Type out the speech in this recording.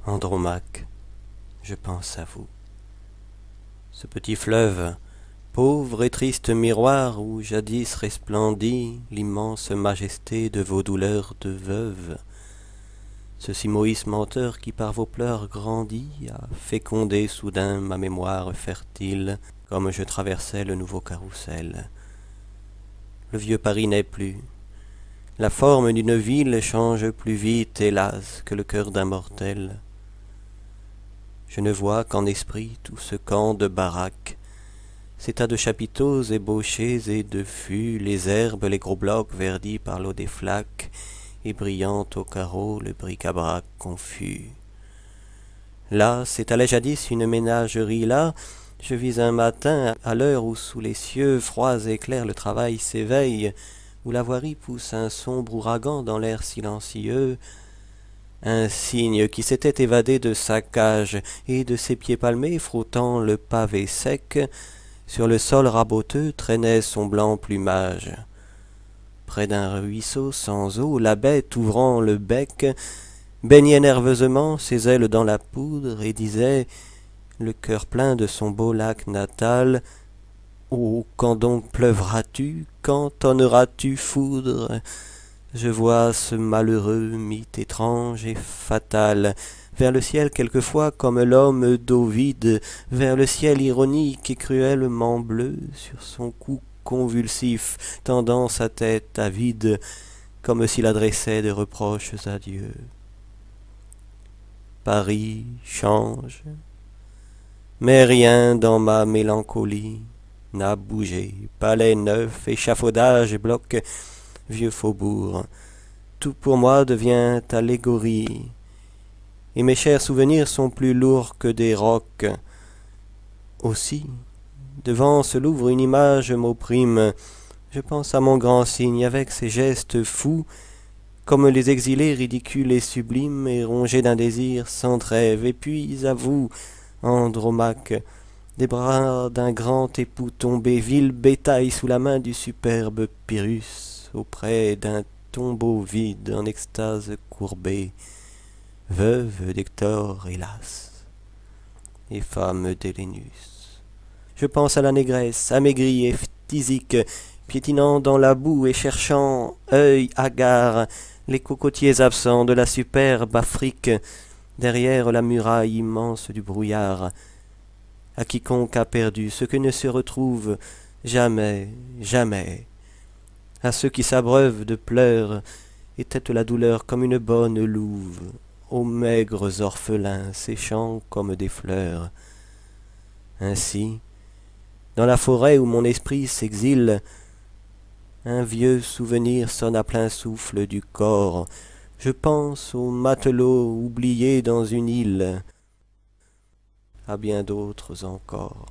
Andromaque, je pense à vous. Ce petit fleuve, pauvre et triste miroir où jadis resplendit l'immense majesté de vos douleurs de veuve, ce Simoïs menteur qui par vos pleurs grandit a fécondé soudain ma mémoire fertile comme je traversais le nouveau carrousel. Le vieux Paris n'est plus. La forme d'une ville change plus vite, hélas, que le cœur d'un mortel. Je ne vois qu'en esprit tout ce camp de baraques, ces tas de chapiteaux ébauchés et de fûts, les herbes, les gros blocs verdis par l'eau des flaques, et brillant au carreau le bric-à-brac confus. Là, s'étalait jadis une ménagerie, là, je vis un matin, à l'heure où sous les cieux froids et clairs le travail s'éveille, où la voirie pousse un sombre ouragan dans l'air silencieux, un cygne qui s'était évadé de sa cage et de ses pieds palmés frottant le pavé sec, sur le sol raboteux traînait son blanc plumage. Près d'un ruisseau sans eau, la bête, ouvrant le bec, baignait nerveusement ses ailes dans la poudre et disait, le cœur plein de son beau lac natal, « Oh, quand donc pleuvras-tu, quand tonneras-tu, foudre ?» Je vois ce malheureux mythe étrange et fatal, vers le ciel quelquefois comme l'homme d'Ovide, vers le ciel ironique et cruellement bleu, sur son cou convulsif, tendant sa tête avide, comme s'il adressait des reproches à Dieu. Paris change, mais rien dans ma mélancolie n'a bougé, palais neuf, échafaudage, bloc, vieux faubourg, tout pour moi devient allégorie, et mes chers souvenirs sont plus lourds que des rocs. Aussi, devant ce Louvre une image m'opprime, je pense à mon grand cygne avec ses gestes fous, comme les exilés ridicules et sublimes, et rongés d'un désir sans trêve, et puis à vous, Andromaque, des bras d'un grand époux tombé, vil bétail sous la main du superbe Pyrrhus, auprès d'un tombeau vide en extase courbée, veuve d'Hector, hélas, et femme d'Hélénus. Je pense à la négresse, amaigrie et phtisique, piétinant dans la boue et cherchant, œil hagard, les cocotiers absents de la superbe Afrique, derrière la muraille immense du brouillard, à quiconque a perdu ce que ne se retrouve jamais, jamais. À ceux qui s'abreuvent de pleurs et têtent la douleur comme une bonne louve, aux maigres orphelins séchant comme des fleurs. Ainsi, dans la forêt où mon esprit s'exile, un vieux souvenir sonne à plein souffle du corps. Je pense aux matelots oubliés dans une île, à bien d'autres encore.